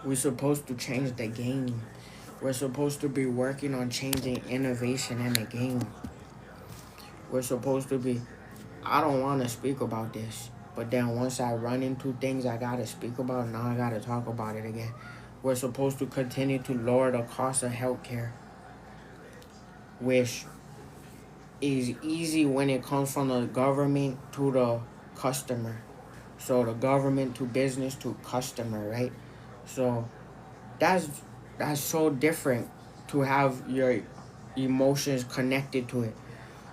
We're supposed to change the game. We're supposed to be working on changing innovation in the game. We're supposed to be. I don't want to speak about this, but then once I run into things I gotta speak about, now I gotta talk about it again. We're supposed to continue to lower the cost of healthcare, which is easy when it comes from the government to the customer. So the government to business to customer, right? So that's that's so different to have your emotions connected to it.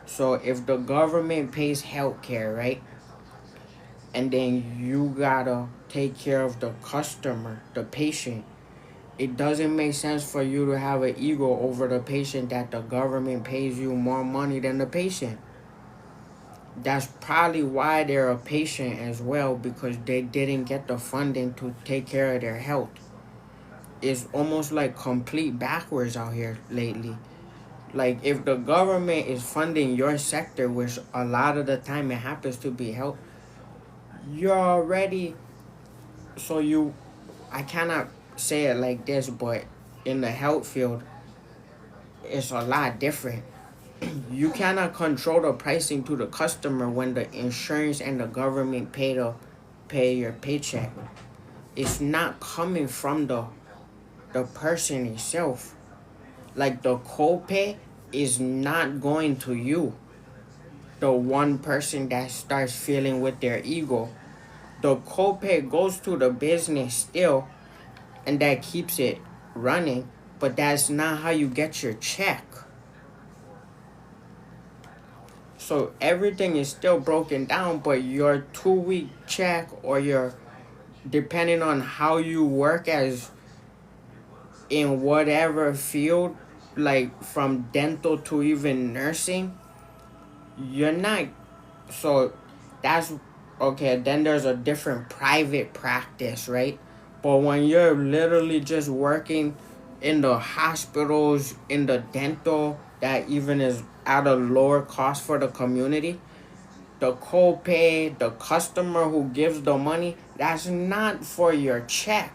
So if the government pays healthcare, right? And then you gotta take care of the customer, the patient. It doesn't make sense for you to have an ego over the patient that the government pays you more money than the patient. That's probably why they're a patient as well, because they didn't get the funding to take care of their health. It's almost like complete backwards out here lately. Like if the government is funding your sector, which a lot of the time it happens to be health, you're already so you I cannot say it like this, but in the health field, it's a lot different. You cannot control the pricing to the customer when the insurance and the government pay your paycheck. It's not coming from the person itself. Like the copay is not going to you, the one person that starts feeling with their ego. The copay goes to the business still, and that keeps it running, but that's not how you get your check. So everything is still broken down, but your 2 week check or your depending on how you work as in whatever field, like from dental to even nursing, you're not so that's okay. Then there's a different private practice, right? But when you're literally just working in the hospitals, in the dental, that even is at a lower cost for the community, the copay, the customer who gives the money, that's not for your check.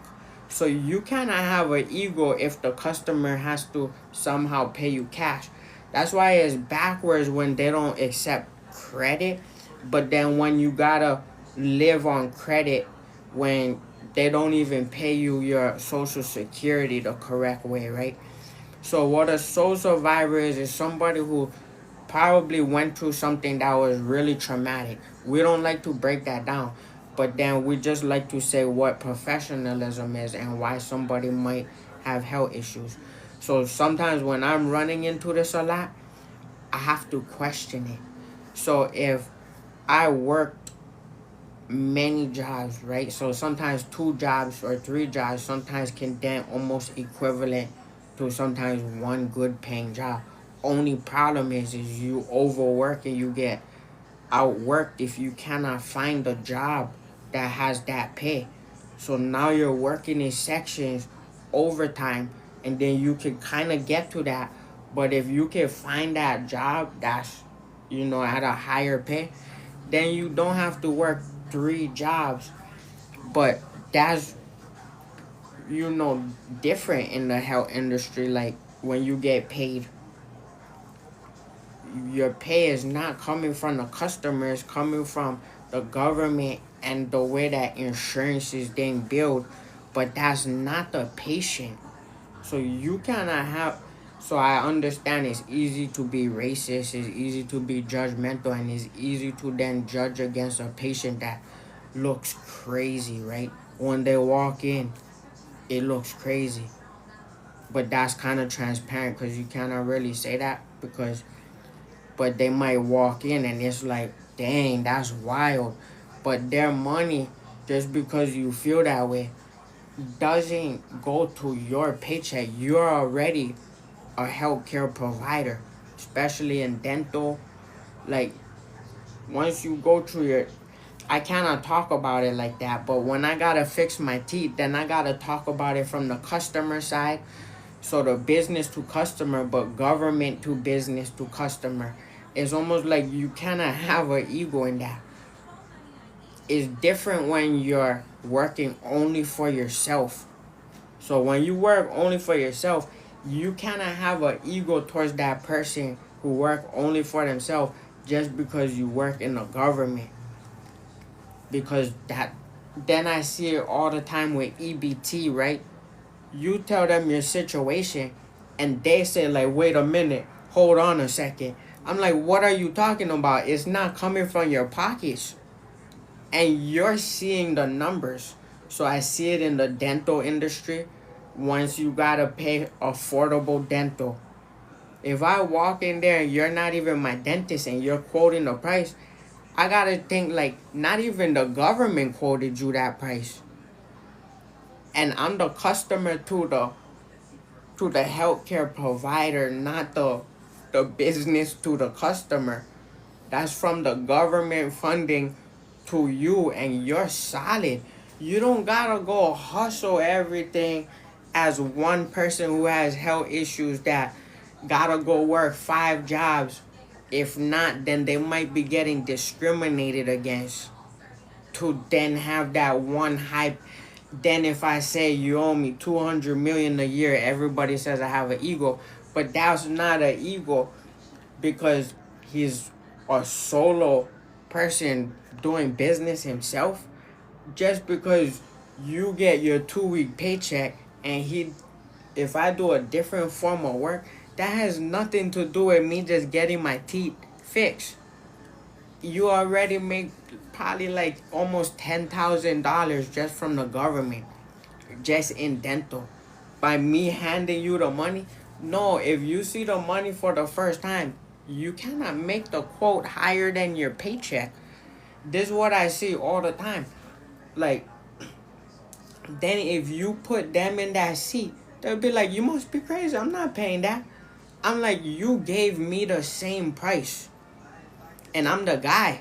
So you cannot have an ego if the customer has to somehow pay you cash. That's why it's backwards when they don't accept credit, but then when you gotta live on credit, when they don't even pay you your social security the correct way, right? So what a soul survivor is somebody who probably went through something that was really traumatic. We don't like to break that down, but then we just like to say what professionalism is and why somebody might have health issues. So sometimes when I'm running into this a lot, I have to question it. So if I worked many jobs, right? So sometimes 2 jobs or 3 jobs sometimes can then almost equivalent to sometimes one good paying job. Only problem is you overwork and you get outworked if you cannot find a job that has that pay. So now you're working in sections overtime, and then you can kind of get to that. But if you can find that job that's at a higher pay, then you don't have to work 3 jobs. But that's you know different in the health industry. Like when you get paid, your pay is not coming from the customer, it's coming from the government and the way that insurance is being billed, but that's not the patient. So you cannot have. So I understand it's easy to be racist, it's easy to be judgmental, and it's easy to then judge against a patient that looks crazy, right? When they walk in, it looks crazy. But that's kind of transparent because you cannot really say that because, but they might walk in and it's like, dang, that's wild. But their money, just because you feel that way, doesn't go to your paycheck. You're already a healthcare provider, especially in dental. Like once you go through your, I cannot talk about it like that, but when I gotta fix my teeth, then I gotta talk about it from the customer side. So the business to customer, but government to business to customer. It's almost like you cannot have an ego in that. It's different when you're working only for yourself. So when you work only for yourself, you cannot have an ego towards that person who work only for themselves just because you work in the government. Because that, then I see it all the time with EBT, right? You tell them your situation and they say like, wait a minute, hold on a second. I'm like, what are you talking about? It's not coming from your pockets. And you're seeing the numbers. So I see it in the dental industry. Once you gotta pay affordable dental. If I walk in there and you're not even my dentist and you're quoting the price, I gotta think like not even the government quoted you that price. And I'm the customer to the healthcare provider, not the business to the customer. That's from the government funding to you, and you're solid. You don't gotta go hustle everything as one person who has health issues that gotta go work 5 jobs. If not, then they might be getting discriminated against to then have that one hype. Then if I say you owe me 200 million a year, everybody says I have an ego. But that's not an ego, because he's a solo person doing business himself. Just because you get your 2 week paycheck and if I do a different form of work, that has nothing to do with me just getting my teeth fixed. You already make probably like almost $10,000 just from the government, just in dental, by me handing you the money. No, if you see the money for the first time, you cannot make the quote higher than your paycheck. This is what I see all the time. Like, then if you put them in that seat, they'll be like, you must be crazy, I'm not paying that. I'm like, you gave me the same price and I'm the guy.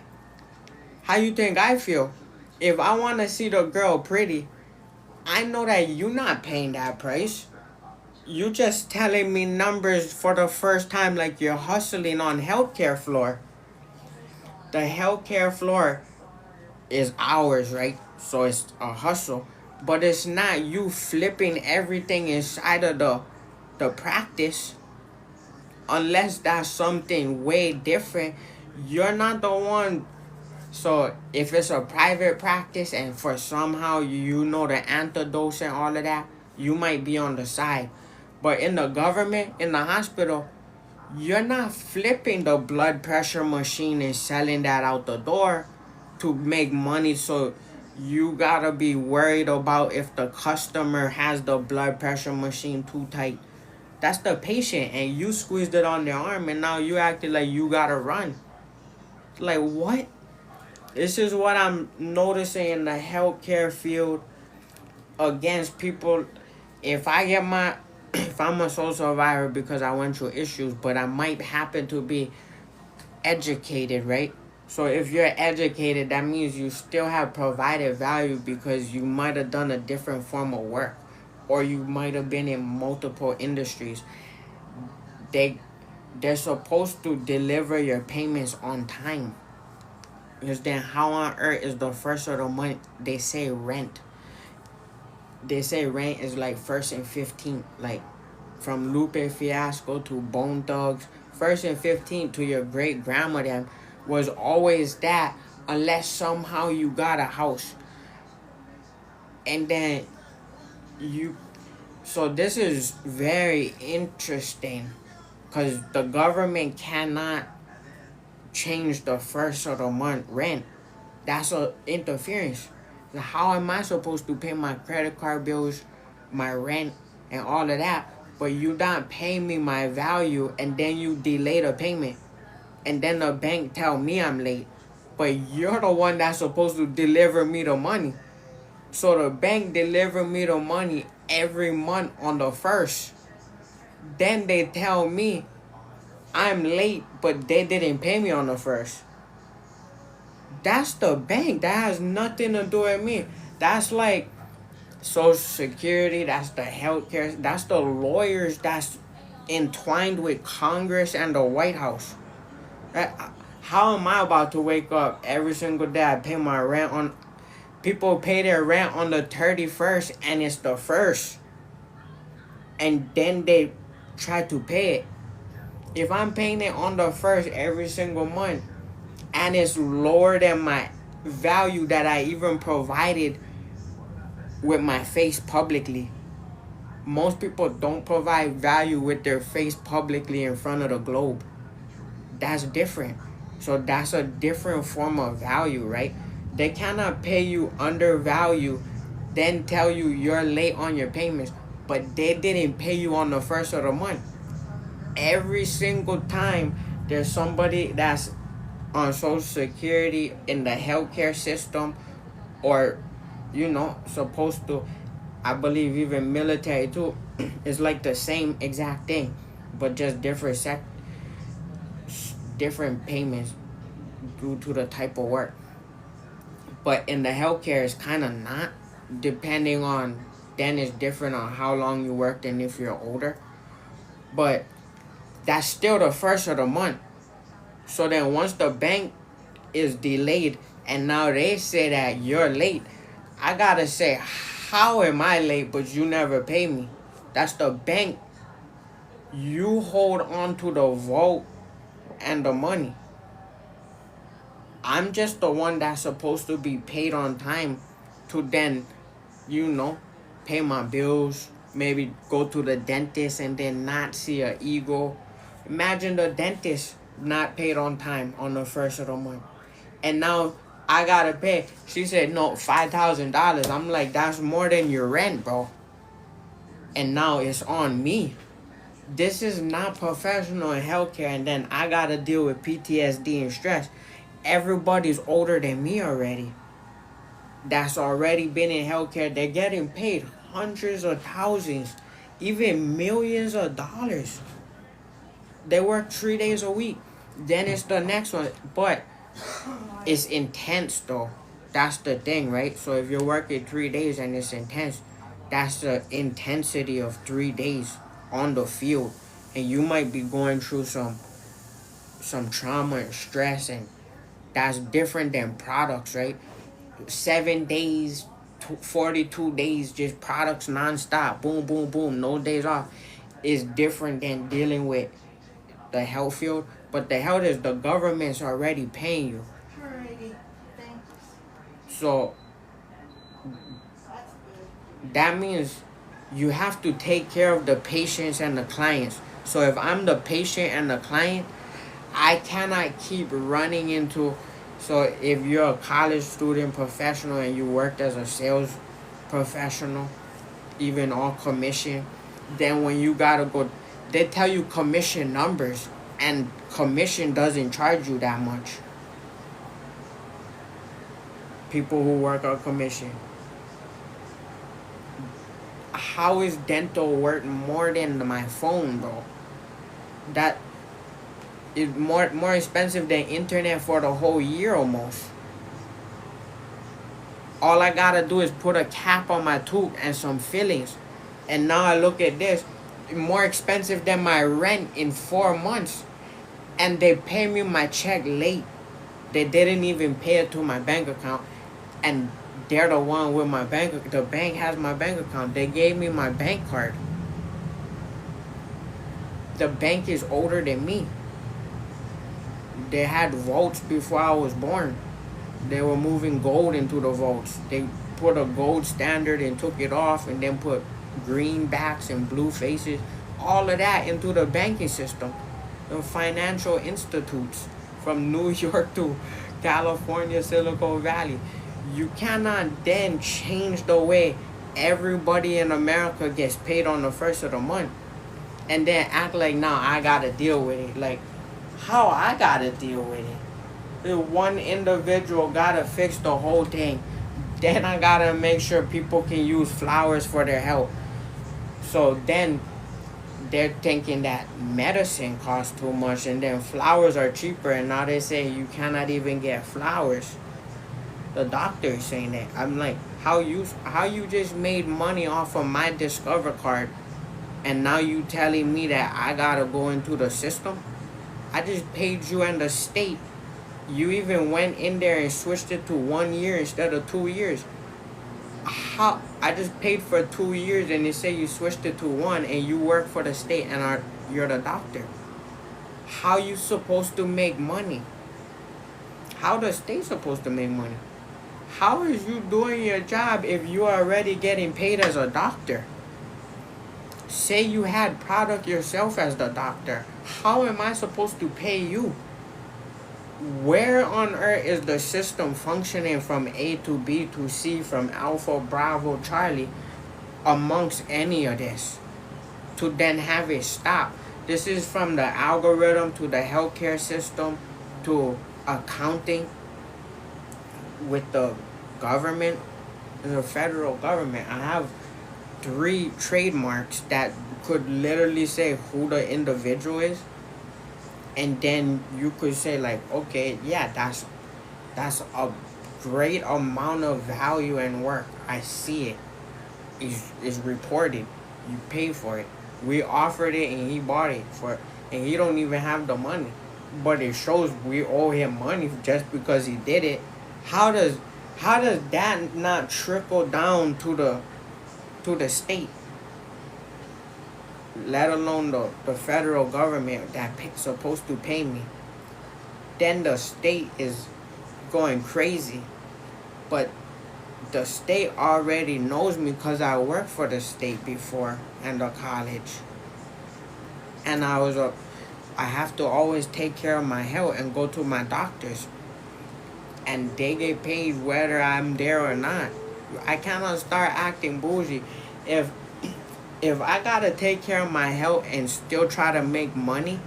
How you think I feel? If I want to see the girl pretty, I know that you're not paying that price. You just telling me numbers for the first time like you're hustling on healthcare floor. The healthcare floor is ours, right? So it's a hustle. But it's not you flipping everything inside of the practice. Unless that's something way different. You're not the one. So if it's a private practice and for somehow you know the antidotes and all of that, you might be on the side. But in the government, in the hospital, you're not flipping the blood pressure machine and selling that out the door to make money. So you gotta be worried about if the customer has the blood pressure machine too tight. That's the patient, and you squeezed it on their arm and now you acting like you gotta run. Like, what? This is what I'm noticing in the healthcare field against people. If I'm a soul survivor because I went through issues, but I might happen to be educated, right? So if you're educated, that means you still have provided value because you might have done a different form of work, or you might have been in multiple industries. They're supposed to deliver your payments on time. Because then how on earth is the first of the month? They say rent. They say rent is like 1st and 15th. Like from Lupe Fiasco to Bone Thugs. 1st and 15th to your great grandmother was always that, unless somehow you got a house. And then so this is very interesting because the government cannot change the first of the month rent. That's a interference. How am I supposed to pay my credit card bills, my rent, and all of that, but you not pay me my value and then you delay the payment, and then the bank tell me I'm late, but you're the one that's supposed to deliver me the money. So the bank deliver me the money every month on the 1st. Then they tell me I'm late, but they didn't pay me on the 1st. That's the bank. That has nothing to do with me. That's like Social Security. That's the healthcare. That's the lawyers that's entwined with Congress and the White House. How am I about to wake up every single day? I pay my rent on. People pay their rent on the 31st and it's the 1st. and then they try to pay it. If I'm paying it on the first every single month and it's lower than my value that I even provided with my face publicly. Most people don't provide value with their face publicly in front of the globe. That's different. So that's a different form of value, right? They cannot pay you undervalue, then tell you you're late on your payments, but they didn't pay you on the first of the month. Every single time there's somebody that's on Social Security in the healthcare system, or supposed to, I believe even military too, it's like the same exact thing, but just different payments due to the type of work. But in the healthcare, it's kind of not, depending on, then it's different on how long you worked and if you're older. But that's still the first of the month. So then once the bank is delayed and now they say that you're late, I gotta say, how am I late but you never pay me? That's the bank. You hold on to the vault and the money. I'm just the one that's supposed to be paid on time to then, pay my bills, maybe go to the dentist and then not see an eagle. Imagine the dentist not paid on time on the first of the month. And now I gotta pay. She said, no, $5,000. I'm like, that's more than your rent, bro. And now it's on me. This is not professional in healthcare, and then I gotta deal with PTSD and stress. Everybody's older than me already. That's already been in healthcare. They're getting paid hundreds of thousands, even millions of dollars. They work 3 days a week. Then it's the next one. But it's intense though. That's the thing, right? So if you're working 3 days and it's intense, that's the intensity of 3 days on the field. And you might be going through some trauma and stress, and that's different than products, right? 7 days, 42 days, just products nonstop. Boom, boom, boom. No days off. Is different than dealing with the health field. But the health is the government's already paying you. So that means you have to take care of the patients and the clients. So if I'm the patient and the client, I cannot keep running into. So if you're a college student professional and you worked as a sales professional, even on commission, then when you gotta go, they tell you commission numbers, and commission doesn't charge you that much. People who work on commission. How is dental worth more than my phone, bro? That is more expensive than internet for the whole year almost. All I gotta do is put a cap on my tooth and some fillings. And now I look at this, more expensive than my rent in 4 months. And they pay me my check late. They didn't even pay it to my bank account. And they're the one with my bank. The bank has my bank account. They gave me my bank card. The bank is older than me. They had vaults before I was born. They were moving gold into the vaults. They put a gold standard and took it off, and then put green backs and blue faces, all of that into the banking system. The financial institutes from New York to California, Silicon Valley. You cannot then change the way everybody in America gets paid on the first of the month and then act like, now I gotta deal with it. Like, how I gotta deal with it? The one individual gotta fix the whole thing. Then I gotta make sure people can use flowers for their health. So then they're thinking that medicine costs too much, and then flowers are cheaper, and now they say you cannot even get flowers. The doctor is saying that. I'm like, how you just made money off of my Discover card, and now you telling me that I gotta go into the system? I just paid you and the state. You even went in there and switched it to 1 year instead of 2 years. How I just paid for 2 years and they say you switched it to one and you work for the state and you're the doctor. How you supposed to make money? How the state supposed to make money? How is you doing your job if you are already getting paid as a doctor? Say you had product yourself as the doctor. How am I supposed to pay you? Where on earth is the system functioning from A to B to C, from Alpha, Bravo, Charlie, amongst any of this, to then have it stop? This is from the algorithm to the healthcare system to accounting with the government, the federal government. I have 3 trademarks that could literally say who the individual is, and then you could say like, okay, yeah, that's a great amount of value and work. I see it. Is reported. You pay for it. We offered it and he bought it for, and he don't even have the money, but it shows we owe him money just because he did it. How does that not trickle down to the state, let alone the federal government that's supposed to pay me? Then the state is going crazy. But the state already knows me because I worked for the state before and the college. And I have to always take care of my health and go to my doctors. And they get paid whether I'm there or not. I cannot start acting bougie. If I gotta take care of my health and still try to make money,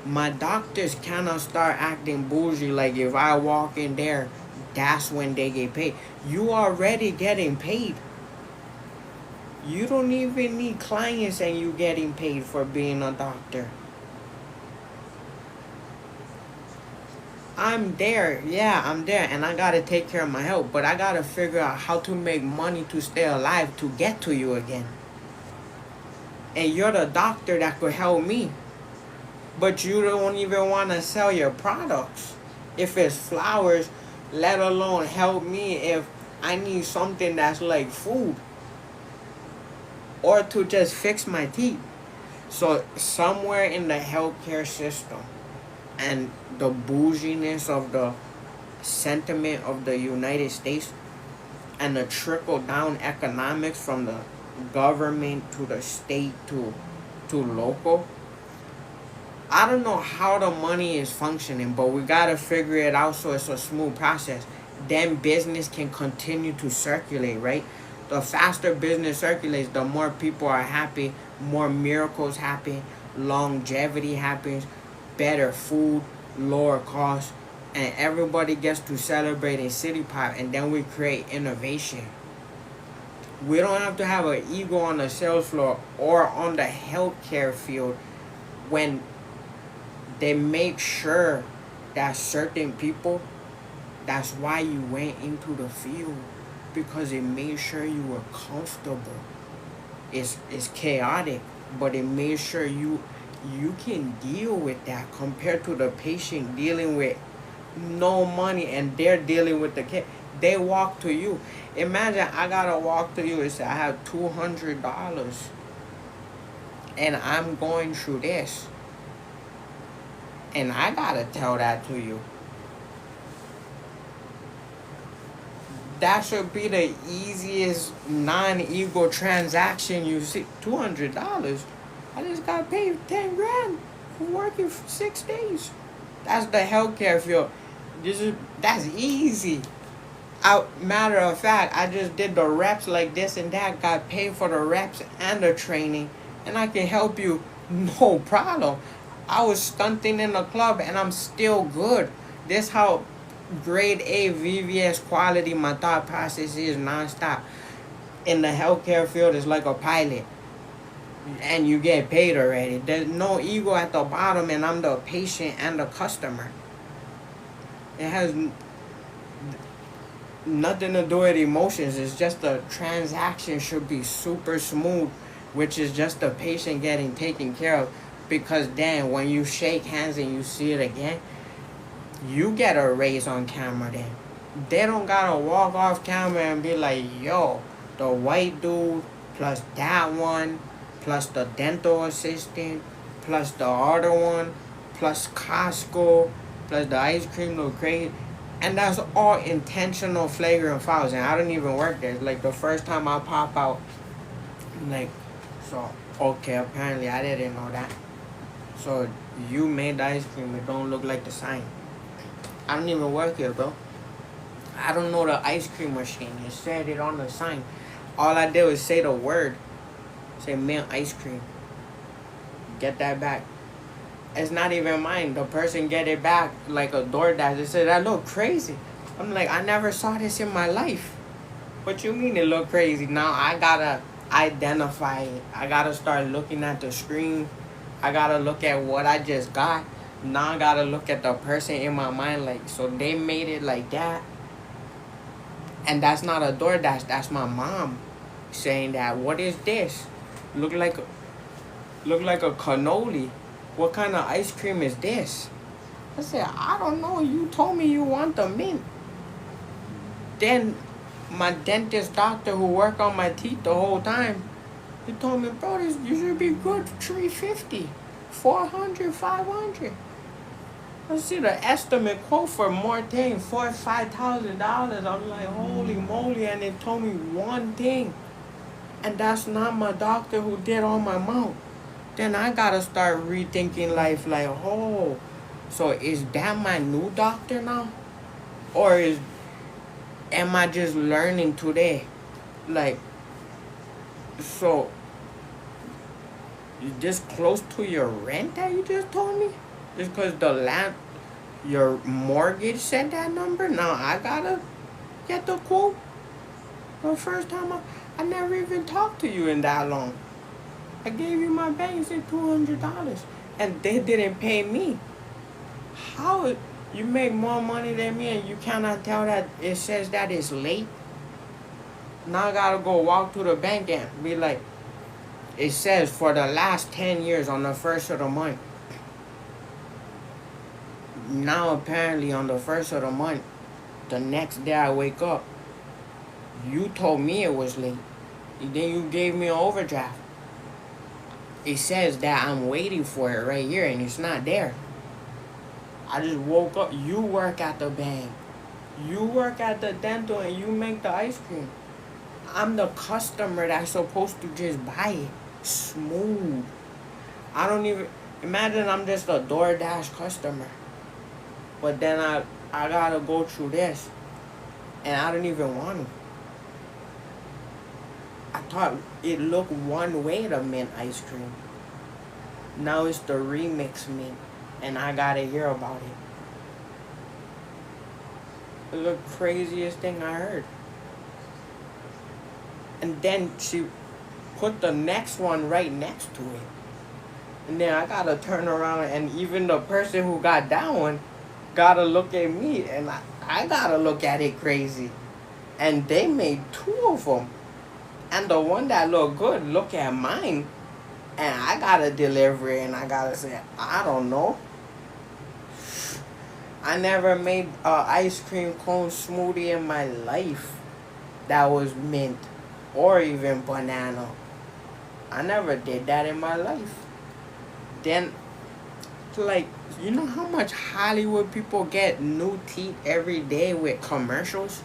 my doctors cannot start acting bougie. Like if I walk in there, that's when they get paid. You already getting paid. You don't even need clients and you getting paid for being a doctor. I'm there, yeah, I'm there, and I gotta take care of my health, but I gotta figure out how to make money to stay alive to get to you again. And you're the doctor that could help me, but you don't even want to sell your products. If it's flowers, let alone help me if I need something that's like food, or to just fix my teeth. So somewhere in the healthcare system and the bouginess of the sentiment of the United States and the trickle down economics from the government to the state to local, I don't know how the money is functioning, but we gotta figure it out so it's a smooth process. Then business can continue to circulate, right? The faster business circulates, the more people are happy, more miracles happen, longevity happens, better food, lower cost, and everybody gets to celebrate in City Pop, and then we create innovation. We don't have to have an ego on the sales floor or on the healthcare field when they make sure that certain people, that's why you went into the field, because it made sure you were comfortable. It's chaotic, but it made sure you can deal with that compared to the patient dealing with no money and they're dealing with the care. They walk to you. Imagine I gotta walk to you and say I have $200 and I'm going through this. And I gotta tell that to you. That should be the easiest non-ego transaction you see. $200. I just got paid 10 grand for working for 6 days. That's the healthcare field. That's easy. Matter of fact, I just did the reps like this and that, got paid for the reps and the training, and I can help you, no problem. I was stunting in the club and I'm still good. This how grade A VVS quality my thought process is nonstop. In the healthcare field, it's like a pilot. And you get paid already. There's no ego at the bottom, and I'm the patient and the customer. It has nothing to do with emotions. It's just the transaction should be super smooth, which is just the patient getting taken care of. Because then when you shake hands and you see it again, you get a raise on camera then. They don't gotta walk off camera and be like, yo, the white dude, plus that one, plus the dental assistant, plus the other one, plus Costco, plus the ice cream look great. And that's all intentional flagrant fouls. And I don't even work there. Like the first time I pop out, I'm like, so, okay, apparently I didn't know that. So you made the ice cream, it don't look like the sign. I don't even work here, bro. I don't know the ice cream machine. It said it on the sign. All I did was say the word. Say mint ice cream. Get that back. It's not even mine. The person get it back like a DoorDash. They said that look crazy. I'm like, I never saw this in my life. What you mean it look crazy? Now I gotta identify it. I gotta start looking at the screen. I gotta look at what I just got. Now I gotta look at the person in my mind, like, so they made it like that. And that's not a DoorDash, that's my mom saying that. What is this? Look like a cannoli. What kind of ice cream is this? I said, I don't know. You told me you want the mint. Then my dentist doctor who worked on my teeth the whole time, he told me, bro, this you should be good $350, $400, $500. I see the estimate quote for more things, $4,000, $5,000. I'm like, holy moly, and they told me one thing. And that's not my doctor who did all my mouth. Then I gotta start rethinking life like, oh, so is that my new doctor now? Or am I just learning today? Like, so, you this close to your rent that you just told me? Just because your mortgage said that number? Now I gotta get the quote? The first time I never even talked to you in that long. I gave you my bank, said $200, and they didn't pay me. How you make more money than me and you cannot tell that it says that it's late? Now I gotta go walk to the bank and be like, it says for the last 10 years on the first of the month. Now apparently on the first of the month, the next day I wake up, you told me it was late. Then you gave me an overdraft. It says that I'm waiting for it right here and it's not there. I just woke up. You work at the bank. You work at the dental and you make the ice cream. I'm the customer that's supposed to just buy it. Smooth. I don't even... Imagine I'm just a DoorDash customer. But then I gotta go through this. And I don't even want to. I thought it looked one way, the mint ice cream. Now it's the remix mint. And I gotta hear about it. It's the craziest thing I heard. And then she put the next one right next to it. And then I gotta turn around and even the person who got that one gotta look at me. And I gotta look at it crazy. And they made two of them. And the one that looked good, look at mine. And I gotta deliver it and I gotta say, I don't know. I never made an ice cream cone smoothie in my life that was mint or even banana. I never did that in my life. Then, like, you know how much Hollywood people get new teeth every day with commercials?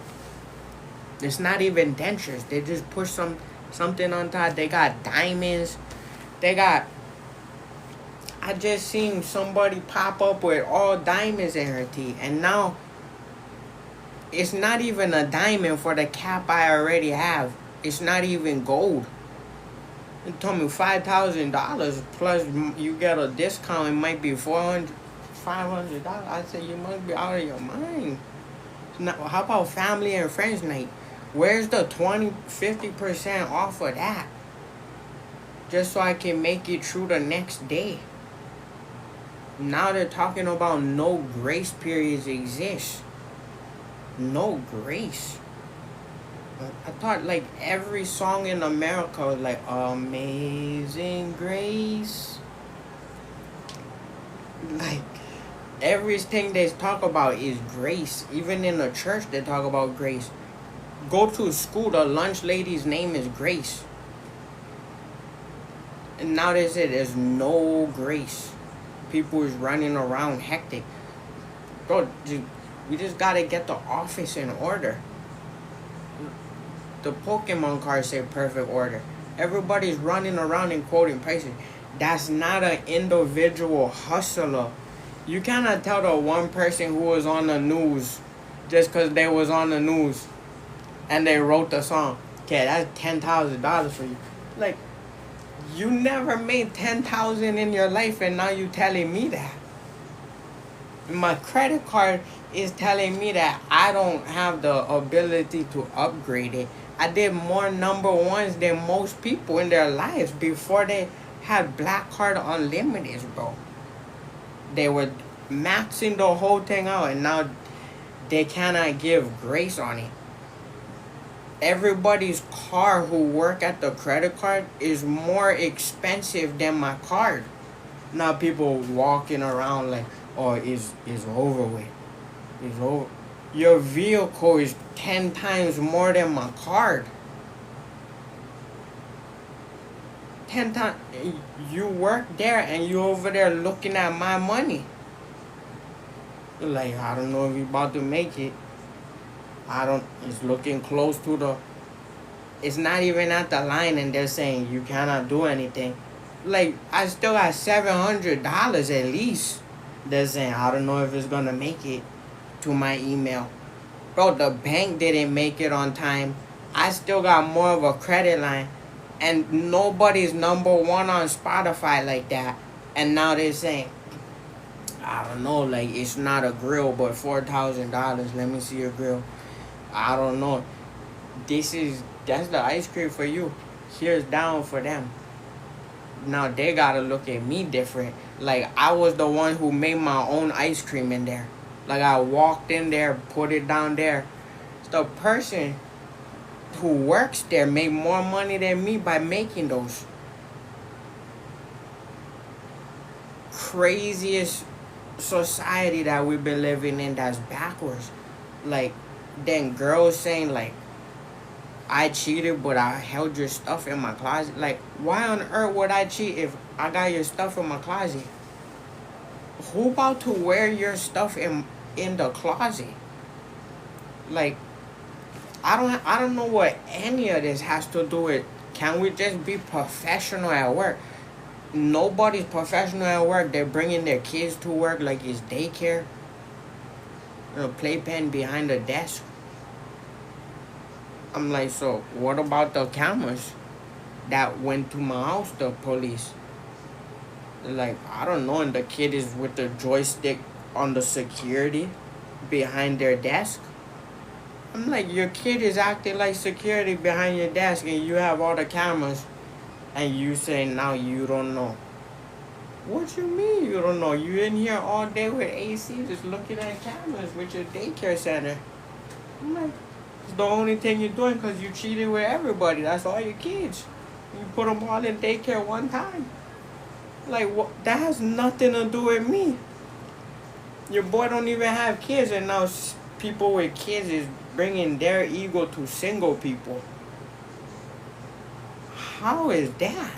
It's not even dentures. They just push something on top. They got diamonds. They got... I just seen somebody pop up with all diamonds in her teeth. And now, it's not even a diamond for the cap I already have. It's not even gold. They told me $5,000 plus you get a discount. It might be $500. I said, you must be out of your mind. Now, how about family and friends night? Where's the 50% off of that? Just so I can make it through the next day. Now they're talking about no grace periods exist. No grace. I thought like every song in America was like Amazing Grace. Like everything they talk about is grace. Even in the church they talk about grace. go to school, the lunch lady's name is Grace. And now they say there's no Grace. People is running around hectic. Bro, we just gotta get the office in order. The Pokemon cards say perfect order. Everybody's running around and quoting prices. That's not an individual hustler. You cannot tell the one person who was on the news just because they was on the news and they wrote the song. Okay, that's $10,000 for you. Like, you never made $10,000 in your life and now you telling me that. My credit card is telling me that I don't have the ability to upgrade it. I did more number ones than most people in their lives before they had Black Card Unlimited, bro. They were maxing the whole thing out and now they cannot give grace on it. Everybody's car who work at the credit card is more expensive than my card. Now people walking around like, oh, it's over with. It's over. Your vehicle is 10 times more than my card. 10 times. You work there and you over there looking at my money. You're like, I don't know if you're about to make it. It's looking close to the, it's not even at the line and they're saying you cannot do anything. Like, I still got $700 at least. They're saying, I don't know if it's gonna make it to my email. Bro, the bank didn't make it on time. I still got more of a credit line. And nobody's number one on Spotify like that. And now they're saying, I don't know, like, it's not a grill, but $4,000. Let me see your grill. I don't know. That's the ice cream for you. Here's down for them. Now they gotta look at me different. Like, I was the one who made my own ice cream in there. Like, I walked in there, put it down there. The person who works there made more money than me by making those. Craziest society that we've been living in that's backwards. Like, then girls saying, like, I cheated, but I held your stuff in my closet. Like, why on earth would I cheat if I got your stuff in my closet? Who about to wear your stuff in the closet? Like, I don't know what any of this has to do with. Can we just be professional at work? Nobody's professional at work. They're bringing their kids to work like it's daycare. Playpen behind the desk. I'm like, so what about the cameras that went to my house, the police? Like, I don't know, and the kid is with the joystick on the security behind their desk. I'm like, your kid is acting like security behind your desk and you have all the cameras and you say now you don't know. What you mean you don't know? You in here all day with AC just looking at cameras with your daycare center. I'm like, it's the only thing you're doing because you cheated with everybody. That's all your kids. You put them all in daycare one time. Like, what? That has nothing to do with me. Your boy don't even have kids, and now people with kids is bringing their ego to single people. How is that?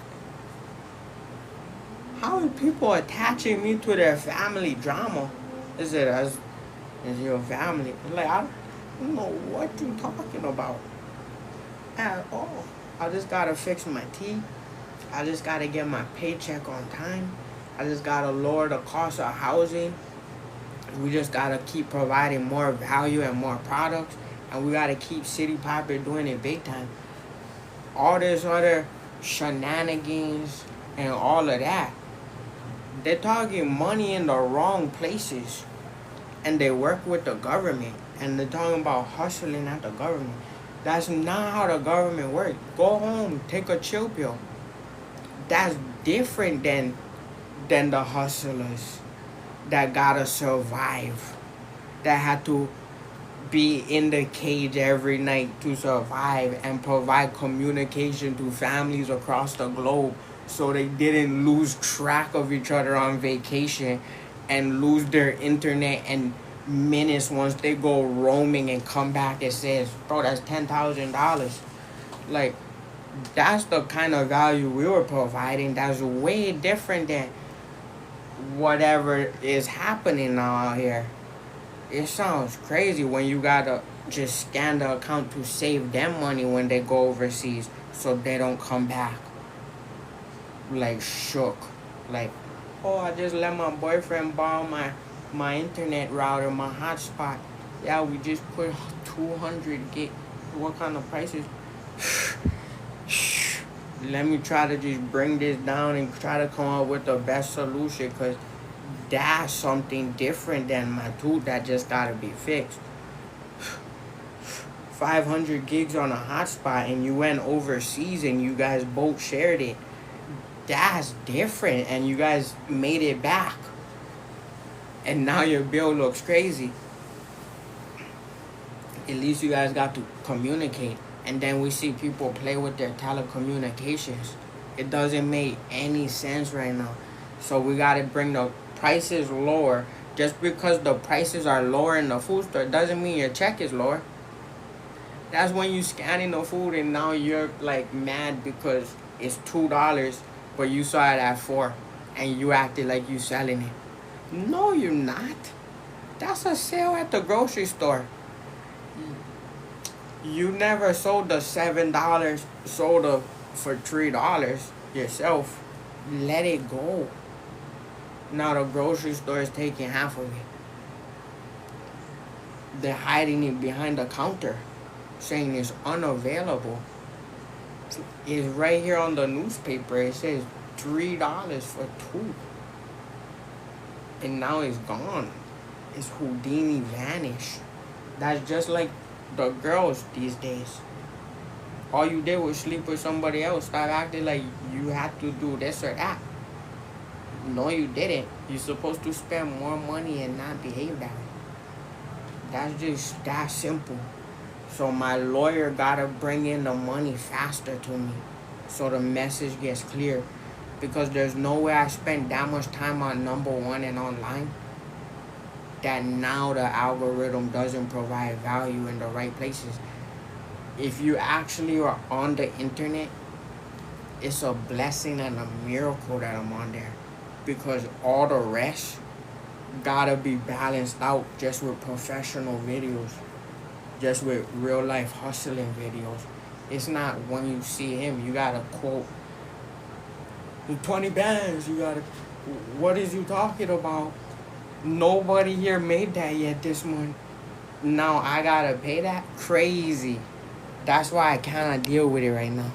How are people attaching me to their family drama? Is your family? Like, I don't know what you talking about at all. I just gotta fix my teeth. I just gotta get my paycheck on time. I just gotta lower the cost of housing. We just gotta keep providing more value and more products. And we gotta keep City Popper doing it big time. All this other shenanigans and all of that. They're talking money in the wrong places. And they work with the government. And they're talking about hustling at the government. That's not how the government works. Go home, take a chill pill. That's different than the hustlers that gotta survive. That had to be in the cage every night to survive and provide communication to families across the globe so they didn't lose track of each other on vacation and lose their internet and minutes once they go roaming and come back. It says, bro, that's $10,000. Like, that's the kind of value we were providing. That's way different than whatever is happening now out here. It sounds crazy when you gotta just scan the account to save them money when they go overseas so they don't come back. Like, shook. Like, oh, I just let my boyfriend borrow my internet router, my hotspot. Yeah, we just put 200 gig. What kind of prices? Let me try to just bring this down and try to come up with the best solution, because that's something different than my tooth that just gotta be fixed. 500 gigs on a hotspot and you went overseas and you guys both shared it. That's different, and you guys made it back. And now your bill looks crazy. At least you guys got to communicate. And then we see people play with their telecommunications. It doesn't make any sense right now. So we got to bring the prices lower. Just because the prices are lower in the food store doesn't mean your check is lower. That's when you scanning the food and now you're like mad because it's $2, but you saw it at $4 and you acted like you selling it. No, you're not. That's a sale at the grocery store. You never sold the $7 soda for $3 yourself. Let it go. Now the grocery store is taking half of it. They're hiding it behind the counter, saying it's unavailable. It's right here on the newspaper. It says $3 for 2. And now it's gone. It's Houdini vanished. That's just like the girls these days. All you did was sleep with somebody else. Stop acting like you had to do this or that. No, you didn't. You're supposed to spend more money and not behave that way. That's just that simple. So my lawyer gotta bring in the money faster to me so the message gets clear. Because there's no way I spend that much time on number one and online that now the algorithm doesn't provide value in the right places. If you actually are on the internet, it's a blessing and a miracle that I'm on there, because all the rest gotta be balanced out just with professional videos, just with real life hustling videos. It's not when you see him, you gotta quote 20 bands, you gotta, what is you talking about? Nobody here made that yet this month. Now I gotta pay that? Crazy. That's why I cannot deal with it right now.